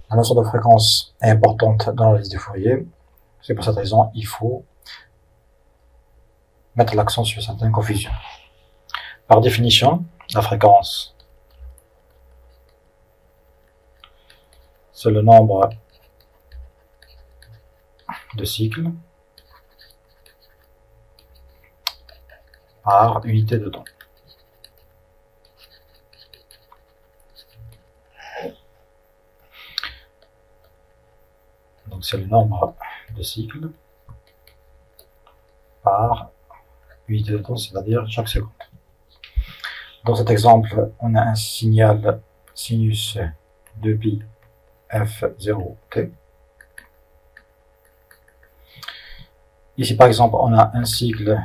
La notion de fréquence est importante dans la liste de Fourier. C'est pour cette raison il faut mettre l'accent sur certaines confusions. Par définition, la fréquence, c'est le nombre de cycles par unité de temps. Donc c'est le nombre de cycles par unité de temps, c'est-à-dire chaque seconde. Dans cet exemple, on a un signal sinus de pi f0t. Ici, par exemple, on a un cycle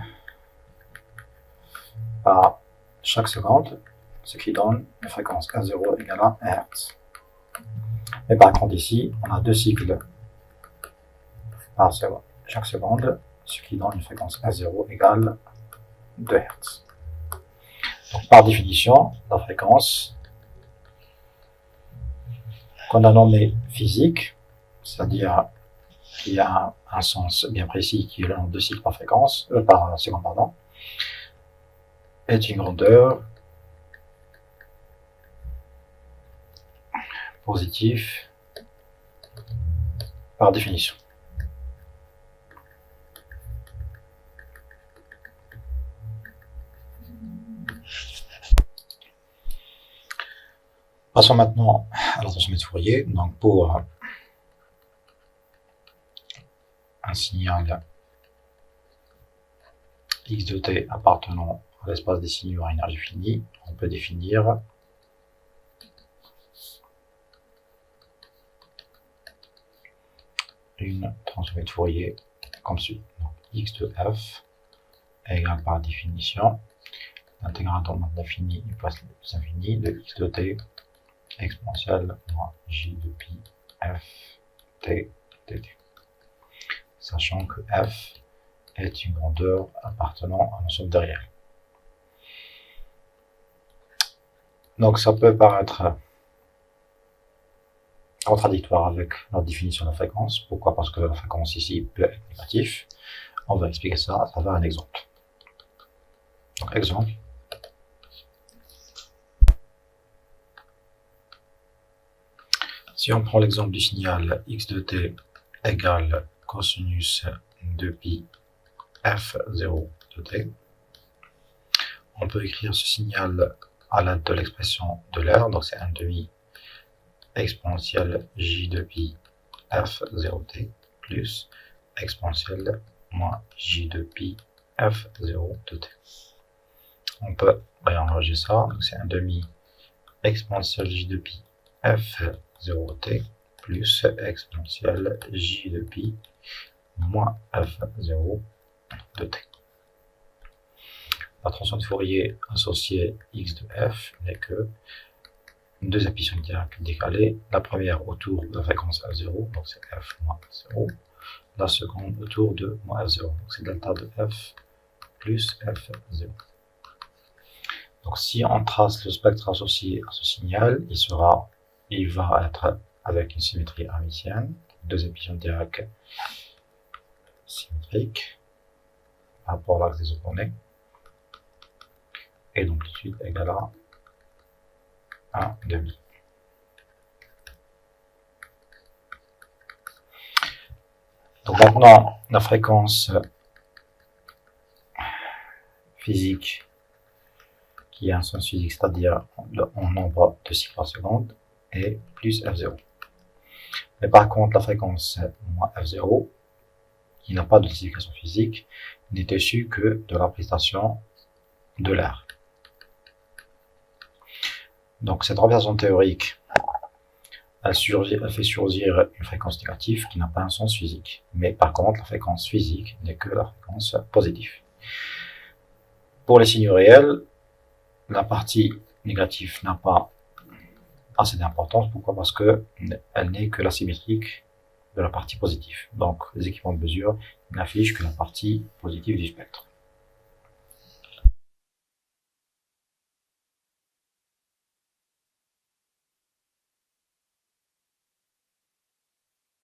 par chaque seconde, ce qui donne une fréquence f0 égale à 1 Hz. Et par contre, ici, on a deux cycles par chaque seconde, ce qui donne une fréquence f0 égale 2 Hz. Donc, par définition, la fréquence qu'on a nommée physique, c'est-à-dire qu'il y a un sens bien précis qui est le nombre de cycles par seconde, pardon, est une grandeur positive par définition. Passons maintenant à la transformée de Fourier. Donc pour un signal x de t appartenant à l'espace des signaux à énergie finie, on peut définir une transformée de Fourier comme suit. Donc, x de f égale par définition l'intégrale de l'infini plus l'infini de x de t exponentielle moins j de pi f t dt. Sachant que f est une grandeur appartenant à un ensemble de réels. Donc ça peut paraître contradictoire avec notre définition de la fréquence. Pourquoi? Parce que la fréquence ici peut être négative. On va expliquer ça à travers un exemple. Donc exemple. Si on prend l'exemple du signal x de t égale cosinus de pi f0 de t, on peut écrire ce signal à l'aide de l'expression de l'air, donc c'est 1 demi exponentielle j de pi f0t plus exponentielle moins j de pi f0 de t. On peut réarranger ça, donc c'est 1 demi exponentielle j de pi f0t plus exponentielle j de pi moins f0 de t. La transformation de Fourier associée x de f n'est que deux équations directes décalées. La première autour de la fréquence f0, donc c'est f moins 0. La seconde autour de moins f0, donc c'est delta de f plus f0. Donc si on trace le spectre associé à ce signal, il va être avec une symétrie hermitienne, deux équations directes symétriques par rapport à l'axe des opposés, et l'amplitude égale à 1 demi. Donc maintenant, la fréquence physique qui a un sens physique, c'est-à-dire en nombre de cycles par seconde, est plus f0. Mais par contre, la fréquence moins f0, qui n'a pas de signification physique, n'est issue que de la prestation de l'air. Donc cette représentation théorique, elle fait surgir une fréquence négative qui n'a pas un sens physique. Mais par contre, la fréquence physique n'est que la fréquence positive. Pour les signaux réels, la partie négative n'a pas assez d'importance. Pourquoi? Parce qu'elle n'est que la symétrique de la partie positive. Donc les équipements de mesure n'affichent que la partie positive du spectre.